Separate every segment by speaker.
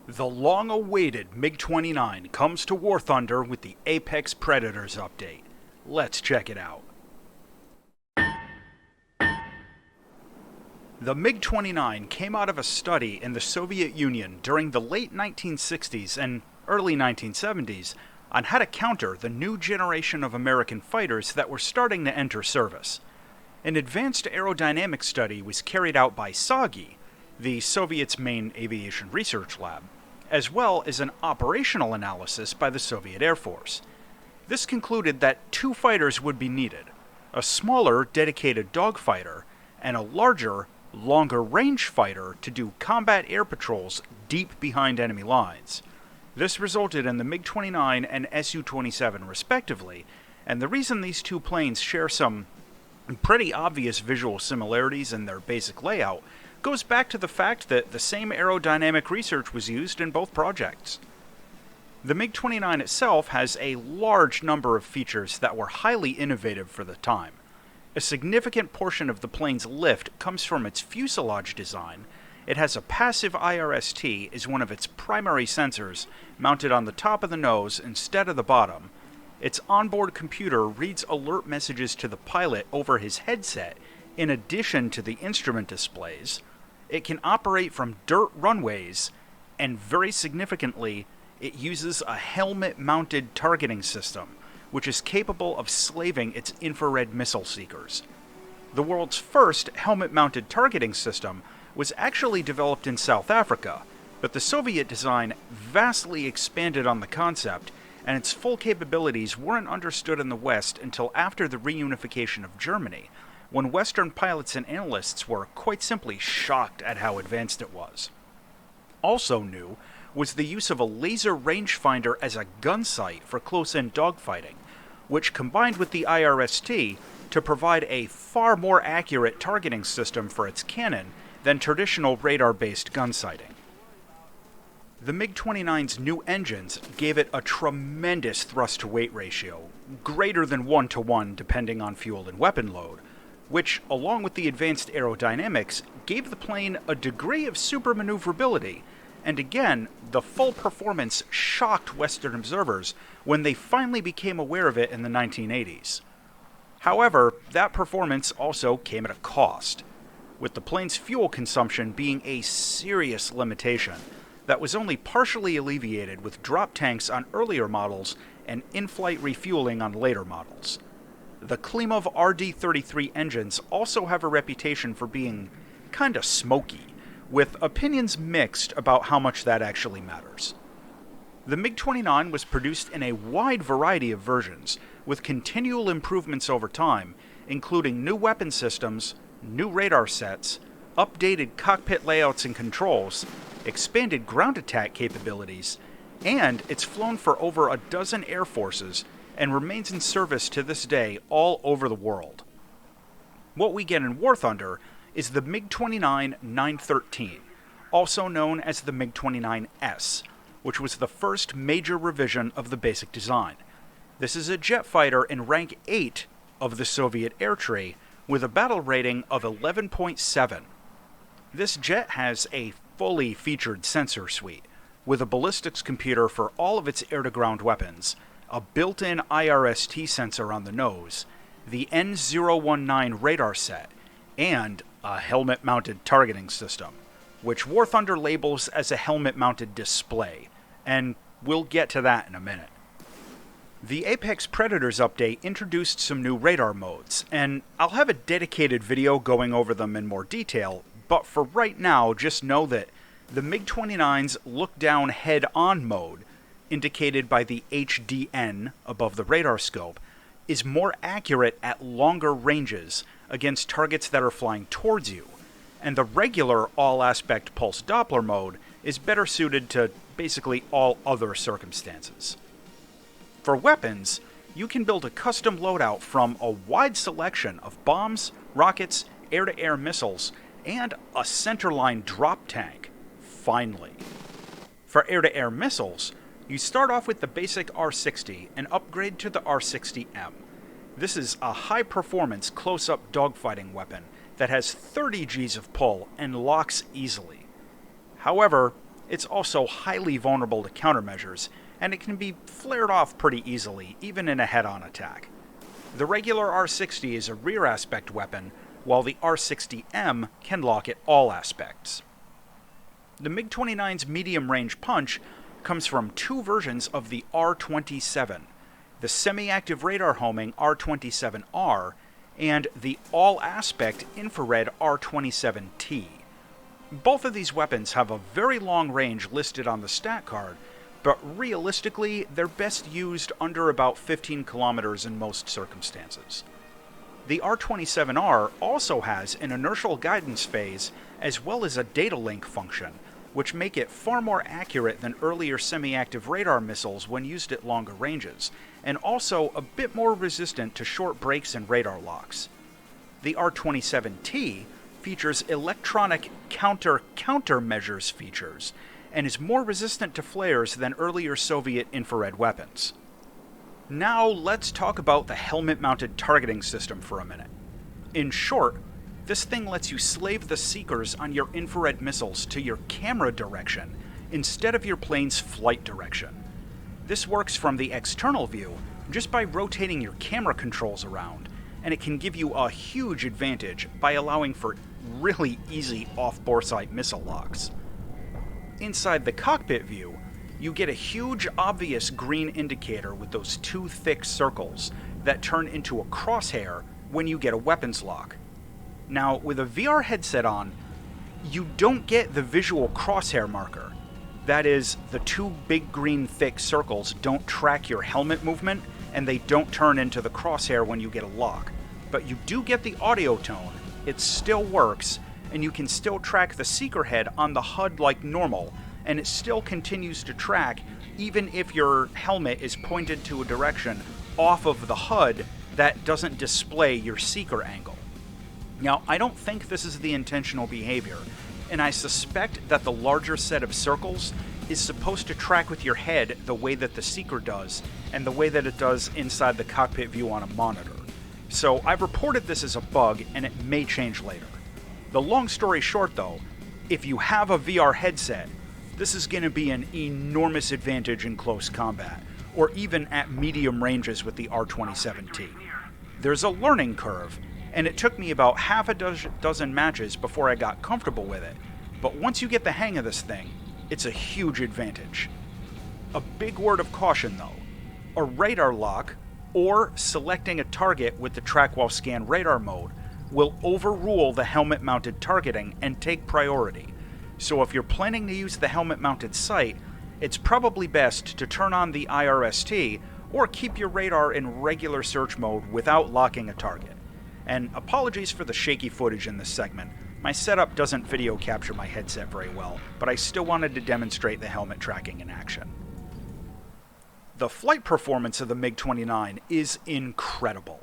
Speaker 1: The long-awaited MiG-29 comes to War Thunder with the Apex Predators update. Let's check it out. The MiG-29 came out of a study in the Soviet Union during the late 1960s and early 1970s on how to counter the new generation of American fighters that were starting to enter service. An advanced aerodynamic study was carried out by SAGI, the Soviet's main aviation research lab, as well as an operational analysis by the Soviet Air Force. This concluded that two fighters would be needed: a smaller, dedicated dogfighter and a larger, longer-range fighter to do combat air patrols deep behind enemy lines. This resulted in the MiG-29 and Su-27 respectively, and the reason these two planes share some pretty obvious visual similarities in their basic layout goes back to the fact that the same aerodynamic research was used in both projects. The MiG-29 itself has a large number of features that were highly innovative for the time. A significant portion of the plane's lift comes from its fuselage design. It has a passive IRST as one of its primary sensors mounted on the top of the nose instead of the bottom. Its onboard computer reads alert messages to the pilot over his headset in addition to the instrument displays. It can operate from dirt runways, and very significantly, it uses a helmet-mounted targeting system, which is capable of slaving its infrared missile seekers. The world's first helmet-mounted targeting system was actually developed in South Africa, but the Soviet design vastly expanded on the concept, and its full capabilities weren't understood in the West until after the reunification of Germany, when Western pilots and analysts were quite simply shocked at how advanced it was. Also new was the use of a laser rangefinder as a gun sight for close-in dogfighting, which combined with the IRST to provide a far more accurate targeting system for its cannon than traditional radar-based gun sighting. The MiG-29's new engines gave it a tremendous thrust-to-weight ratio, greater than 1-to-1 depending on fuel and weapon load, which, along with the advanced aerodynamics, gave the plane a degree of supermaneuverability, and again, the full performance shocked Western observers when they finally became aware of it in the 1980s. However, that performance also came at a cost, with the plane's fuel consumption being a serious limitation that was only partially alleviated with drop tanks on earlier models and in-flight refueling on later models. The Klimov RD-33 engines also have a reputation for being kinda smoky, with opinions mixed about how much that actually matters. The MiG-29 was produced in a wide variety of versions, with continual improvements over time, including new weapon systems, new radar sets, updated cockpit layouts and controls, expanded ground attack capabilities, and it's flown for over a dozen air forces and remains in service to this day all over the world. What we get in War Thunder is the MiG-29-913, also known as the MiG-29S, which was the first major revision of the basic design. This is a jet fighter in rank 8 of the Soviet air tree with a battle rating of 11.7. This jet has a fully featured sensor suite, with a ballistics computer for all of its air-to-ground weapons, a built-in IRST sensor on the nose, the N019 radar set, and a helmet-mounted targeting system, which War Thunder labels as a helmet-mounted display, and we'll get to that in a minute. The Apex Predators update introduced some new radar modes, and I'll have a dedicated video going over them in more detail, but for right now, just know that the MiG-29's look-down head-on mode, indicated by the HDN above the radar scope, is more accurate at longer ranges against targets that are flying towards you, and the regular all-aspect pulse Doppler mode is better suited to basically all other circumstances. For weapons, you can build a custom loadout from a wide selection of bombs, rockets, air-to-air missiles, and a centerline drop tank, finally. For air-to-air missiles, you start off with the basic R-60 and upgrade to the R-60M. This is a high-performance close-up dogfighting weapon that has 30 Gs of pull and locks easily. However, It's also highly vulnerable to countermeasures, and it can be flared off pretty easily, even in a head-on attack. The regular R60 is a rear aspect weapon, while the R60M can lock at all aspects. The MiG-29's medium-range punch comes from two versions of the R27, the semi-active radar homing R27R and the all-aspect infrared R27T. Both of these weapons have a very long range listed on the stat card, but realistically, they're best used under about 15 kilometers in most circumstances. The R27R also has an inertial guidance phase as well as a data link function, which make it far more accurate than earlier semi-active radar missiles when used at longer ranges, and also a bit more resistant to short breaks and radar locks. The R27T features electronic countermeasures features, and is more resistant to flares than earlier Soviet infrared weapons. Now let's talk about the helmet-mounted targeting system for a minute. In short, this thing lets you slave the seekers on your infrared missiles to your camera direction instead of your plane's flight direction. This works from the external view just by rotating your camera controls around, and it can give you a huge advantage by allowing for really easy off-boresight missile locks. Inside the cockpit view, you get a huge obvious green indicator with those two thick circles that turn into a crosshair when you get a weapons lock. Now, with a VR headset on, you don't get the visual crosshair marker. That is, the two big green thick circles don't track your helmet movement, and they don't turn into the crosshair when you get a lock. But you do get the audio tone, it still works, and you can still track the seeker head on the HUD like normal, and it still continues to track even if your helmet is pointed to a direction off of the HUD that doesn't display your seeker angle. Now, I don't think this is the intentional behavior, and I suspect that the larger set of circles is supposed to track with your head the way that the seeker does, and the way that it does inside the cockpit view on a monitor. So I've reported this as a bug, and it may change later. The long story short though, if you have a VR headset, this is going to be an enormous advantage in close combat, or even at medium ranges with the R27T. There's a learning curve, and it took me about half a dozen matches before I got comfortable with it, but once you get the hang of this thing, it's a huge advantage. A big word of caution though, a radar lock, or selecting a target with the track while scan radar mode, will overrule the helmet-mounted targeting and take priority. So if you're planning to use the helmet-mounted sight, it's probably best to turn on the IRST or keep your radar in regular search mode without locking a target. And apologies for the shaky footage in this segment. My setup doesn't video capture my headset very well, but I still wanted to demonstrate the helmet tracking in action. The flight performance of the MiG-29 is incredible.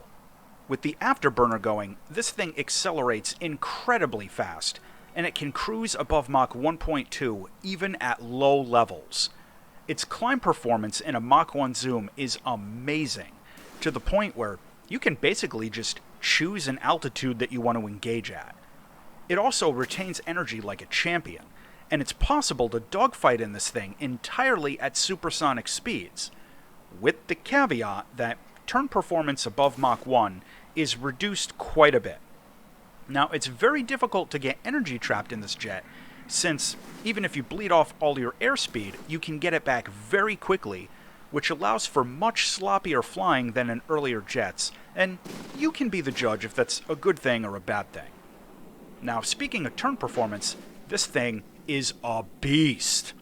Speaker 1: With the afterburner going, this thing accelerates incredibly fast, and it can cruise above Mach 1.2 even at low levels. Its climb performance in a Mach 1 zoom is amazing, to the point where you can basically just choose an altitude that you want to engage at. It also retains energy like a champion, and it's possible to dogfight in this thing entirely at supersonic speeds, with the caveat that turn performance above Mach 1 is reduced quite a bit. Now, it's very difficult to get energy trapped in this jet, since even if you bleed off all your airspeed, you can get it back very quickly, which allows for much sloppier flying than in earlier jets, and you can be the judge if that's a good thing or a bad thing. Now, speaking of turn performance, this thing is a beast.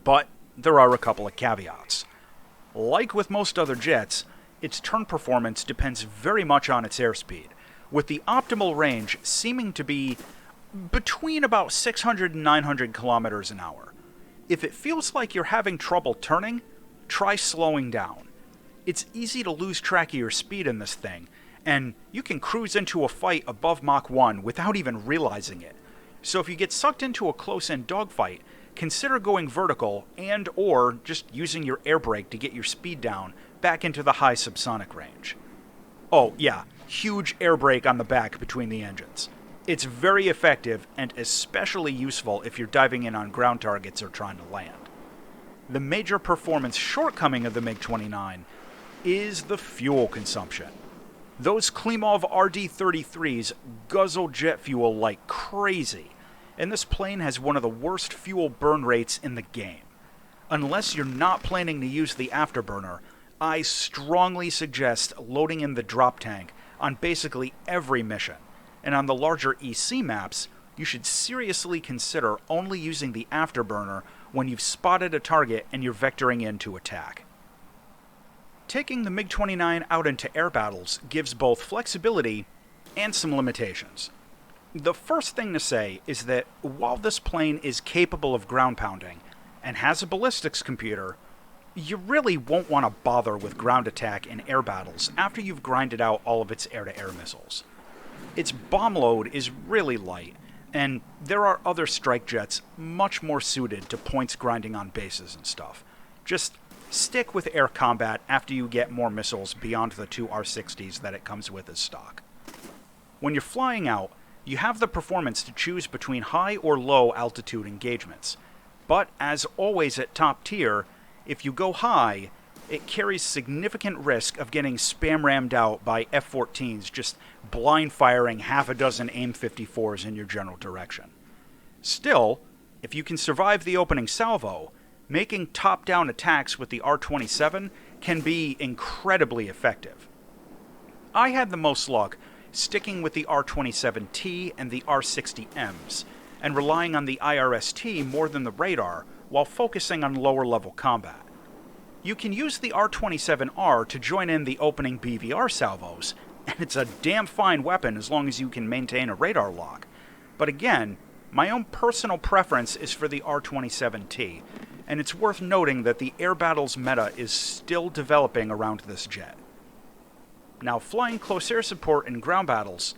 Speaker 1: But there are a couple of caveats. Like with most other jets, its turn performance depends very much on its airspeed, with the optimal range seeming to be between about 600 and 900 kilometers an hour. If it feels like you're having trouble turning, try slowing down. It's easy to lose track of your speed in this thing, and you can cruise into a fight above Mach 1 without even realizing it. So if you get sucked into a close-in dogfight, consider going vertical and or just using your air brake to get your speed down back into the high subsonic range. Oh yeah, huge air brake on the back between the engines. It's very effective and especially useful if you're diving in on ground targets or trying to land. The major performance shortcoming of the MiG-29 is the fuel consumption. Those Klimov RD-33s guzzle jet fuel like crazy, and this plane has one of the worst fuel burn rates in the game. Unless you're not planning to use the afterburner, I strongly suggest loading in the drop tank on basically every mission, and on the larger EC maps, you should seriously consider only using the afterburner when you've spotted a target and you're vectoring in to attack. Taking the MiG-29 out into air battles gives both flexibility and some limitations. The first thing to say is that while this plane is capable of ground pounding and has a ballistics computer, you really won't want to bother with ground attack in air battles after you've grinded out all of its air-to-air missiles. Its bomb load is really light, and there are other strike jets much more suited to points grinding on bases and stuff. Just stick with air combat after you get more missiles beyond the 2 R-60s that it comes with as stock. When you're flying out, you have the performance to choose between high or low altitude engagements. But as always at top tier, if you go high, it carries significant risk of getting spam rammed out by F-14s just blind firing half a dozen AIM-54s in your general direction. Still, if you can survive the opening salvo, making top-down attacks with the R-27 can be incredibly effective. I had the most luck sticking with the R-27T and the R-60Ms, and relying on the IRST more than the radar while focusing on lower-level combat. You can use the R-27R to join in the opening BVR salvos, and it's a damn fine weapon as long as you can maintain a radar lock. But again, my own personal preference is for the R-27T, and it's worth noting that the air battles meta is still developing around this jet. Now, flying close air support in ground battles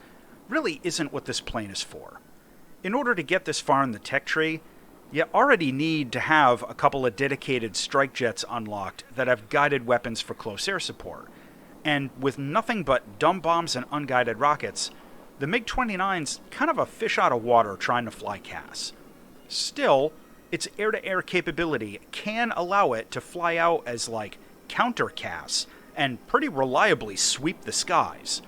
Speaker 1: really isn't what this plane is for. In order to get this far in the tech tree, you already need to have a couple of dedicated strike jets unlocked that have guided weapons for close air support. And with nothing but dumb bombs and unguided rockets, the MiG-29's kind of a fish out of water trying to fly CAS. Still, its air-to-air capability can allow it to fly out as like counter-CAS and pretty reliably sweep the skies.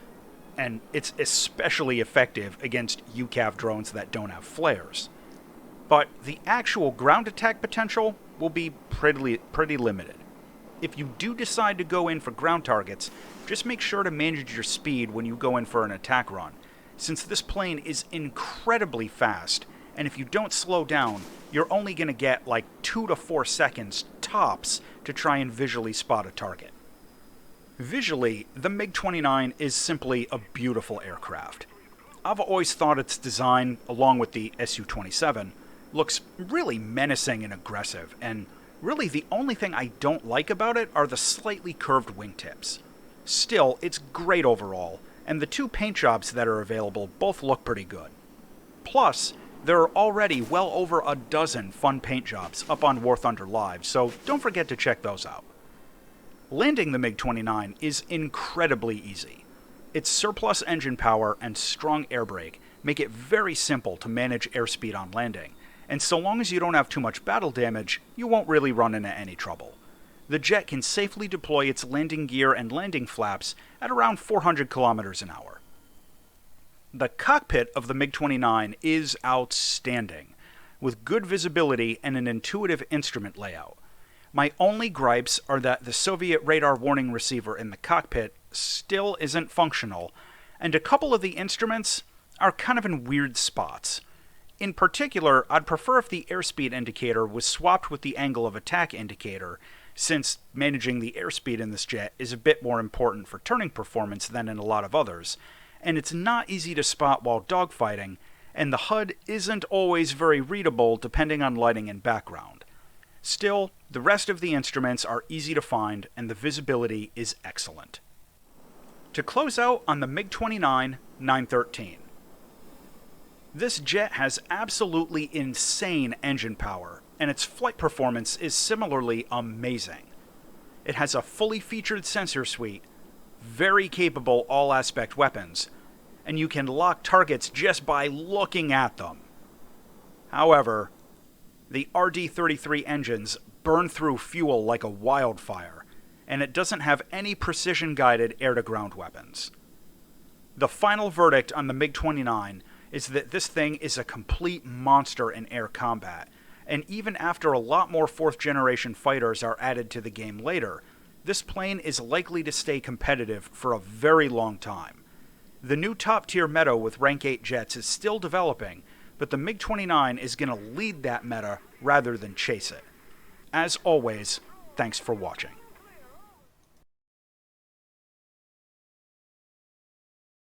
Speaker 1: And it's especially effective against UCAV drones that don't have flares. But the actual ground attack potential will be pretty limited. If you do decide to go in for ground targets, just make sure to manage your speed when you go in for an attack run, since this plane is incredibly fast, and if you don't slow down, you're only going to get like 2 to 4 seconds tops to try and visually spot a target. Visually, the MiG-29 is simply a beautiful aircraft. I've always thought its design, along with the Su-27, looks really menacing and aggressive, and really the only thing I don't like about it are the slightly curved wingtips. Still, it's great overall, and the 2 paint jobs that are available both look pretty good. Plus, there are already well over a dozen fun paint jobs up on War Thunder Live, so don't forget to check those out. Landing the MiG-29 is incredibly easy. Its surplus engine power and strong air brake make it very simple to manage airspeed on landing, and so long as you don't have too much battle damage, you won't really run into any trouble. The jet can safely deploy its landing gear and landing flaps at around 400 kilometers an hour. The cockpit of the MiG-29 is outstanding, with good visibility and an intuitive instrument layout. My only gripes are that the Soviet radar warning receiver in the cockpit still isn't functional, and a couple of the instruments are kind of in weird spots. In particular, I'd prefer if the airspeed indicator was swapped with the angle of attack indicator, since managing the airspeed in this jet is a bit more important for turning performance than in a lot of others, and it's not easy to spot while dogfighting, and the HUD isn't always very readable depending on lighting and background. Still, the rest of the instruments are easy to find, and the visibility is excellent. To close out on the MiG-29 913. This jet has absolutely insane engine power, and its flight performance is similarly amazing. It has a fully featured sensor suite, very capable all-aspect weapons, and you can lock targets just by looking at them. However, the RD-33 engines burn through fuel like a wildfire, and it doesn't have any precision-guided air-to-ground weapons. The final verdict on the MiG-29 is that this thing is a complete monster in air combat, and even after a lot more fourth-generation fighters are added to the game later, this plane is likely to stay competitive for a very long time. The new top-tier meta with Rank 8 jets is still developing, but the MiG-29 is going to lead that meta rather than chase it. As always, thanks for watching.